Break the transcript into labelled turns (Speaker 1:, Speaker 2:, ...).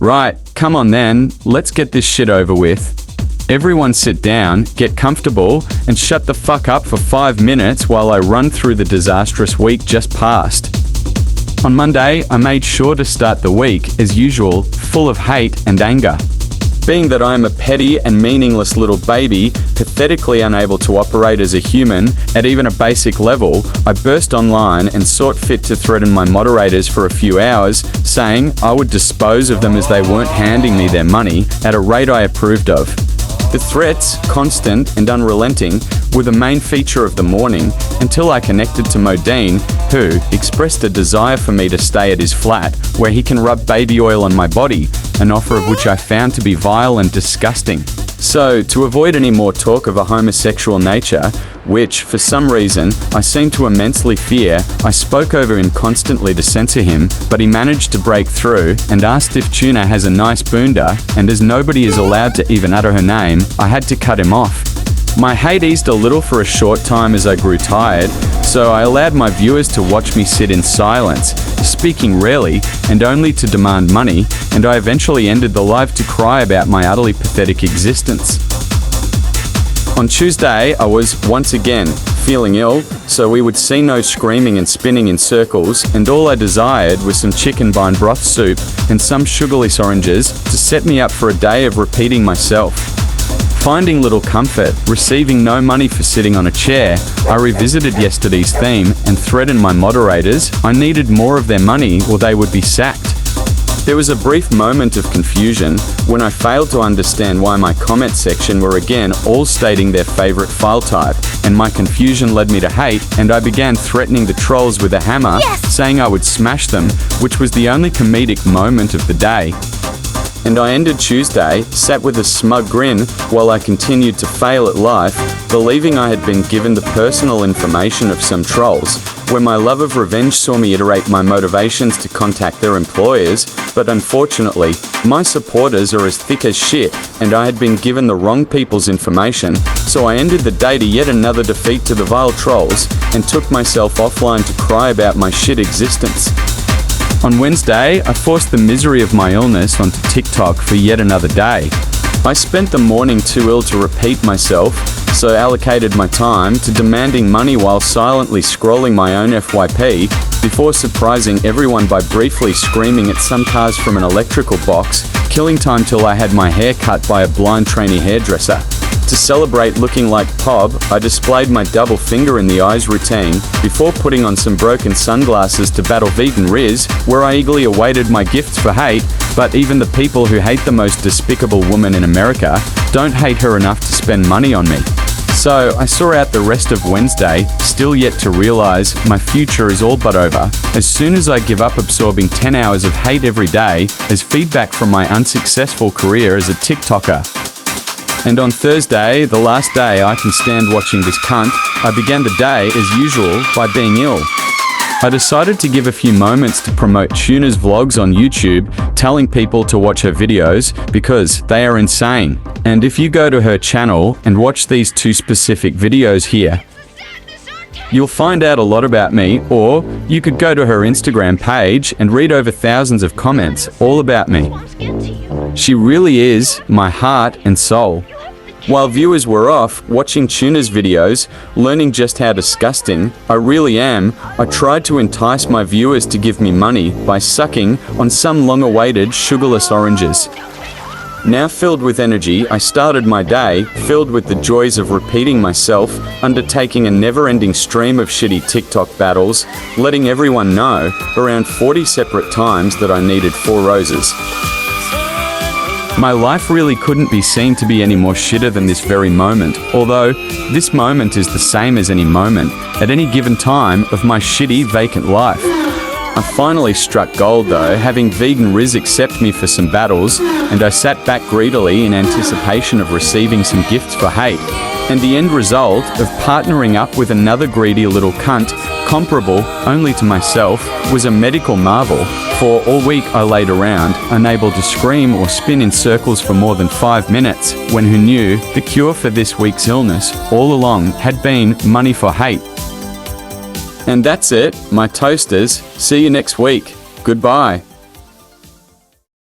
Speaker 1: Right, come on then, let's get this shit over with. Everyone sit down, get comfortable, and shut the fuck up for 5 minutes while I run through the disastrous week just past. On Monday, I made sure to start the week, as usual, full of hate and anger. Being that I am a petty and meaningless little baby, pathetically unable to operate as a human at even a basic level, I burst online and sought fit to threaten my moderators for a few hours, saying I would dispose of them as they weren't handing me their money at a rate I approved of. The threats, constant and unrelenting, were the main feature of the morning until I connected to Modine, who expressed a desire for me to stay at his flat, where he can rub baby oil on my body, an offer of which I found to be vile and disgusting. So, to avoid any more talk of a homosexual nature, which, for some reason, I seem to immensely fear, I spoke over him constantly to censor him, but he managed to break through and asked if Tuna has a nice boonda, and as nobody is allowed to even utter her name, I had to cut him off. My hate eased a little for a short time as I grew tired, so I allowed my viewers to watch me sit in silence, speaking rarely and only to demand money, and I eventually ended the live to cry about my utterly pathetic existence. On Tuesday, I was, once again, feeling ill, so we would see no screaming and spinning in circles, and all I desired was some chicken bone broth soup and some sugarless oranges to set me up for a day of repeating myself. Finding little comfort, receiving no money for sitting on a chair, I revisited yesterday's theme and threatened my moderators I needed more of their money or they would be sacked. There was a brief moment of confusion when I failed to understand why my comment section were again all stating their favorite file type, and my confusion led me to hate, and I began threatening the trolls with a hammer, saying I would smash them, which was the only comedic moment of the day. And I ended Tuesday, sat with a smug grin while I continued to fail at life, believing I had been given the personal information of some trolls, where my love of revenge saw me iterate my motivations to contact their employers, but unfortunately, my supporters are as thick as shit, and I had been given the wrong people's information, so I ended the day to yet another defeat to the vile trolls, and took myself offline to cry about my shit existence. On Wednesday, I forced the misery of my illness onto TikTok for yet another day. I spent the morning too ill to repeat myself, so allocated my time to demanding money while silently scrolling my own FYP, before surprising everyone by briefly screaming at some cars from an electrical box, killing time till I had my hair cut by a blind trainee hairdresser. To celebrate looking like Pob, I displayed my double finger in the eyes routine, before putting on some broken sunglasses to battle vegan Riz, where I eagerly awaited my gifts for hate, but even the people who hate the most despicable woman in America don't hate her enough to spend money on me. So I saw out the rest of Wednesday, still yet to realize my future is all but over, as soon as I give up absorbing 10 hours of hate every day as feedback from my unsuccessful career as a TikToker. And on Thursday, the last day I can stand watching this cunt, I began the day, as usual, by being ill. I decided to give a few moments to promote Tuna's vlogs on YouTube, telling people to watch her videos because they are insane. And if you go to her channel and watch these two specific videos here, you'll find out a lot about me, or you could go to her Instagram page and read over thousands of comments all about me. She really is my heart and soul. While viewers were off, watching Tuna's videos, learning just how disgusting I really am, I tried to entice my viewers to give me money by sucking on some long-awaited sugarless oranges. Now filled with energy, I started my day, filled with the joys of repeating myself, undertaking a never-ending stream of shitty TikTok battles, letting everyone know, around 40 separate times, that I needed 4 roses. My life really couldn't be seen to be any more shitter than this very moment, although this moment is the same as any moment, at any given time, of my shitty, vacant life. I finally struck gold though, having vegan Riz accept me for some battles, and I sat back greedily in anticipation of receiving some gifts for hate. And the end result of partnering up with another greedy little cunt, comparable only to myself, was a medical marvel, for all week I laid around, unable to scream or spin in circles for more than 5 minutes, when who knew the cure for this week's illness all along had been money for hate. And that's it, my toasters. See you next week. Goodbye.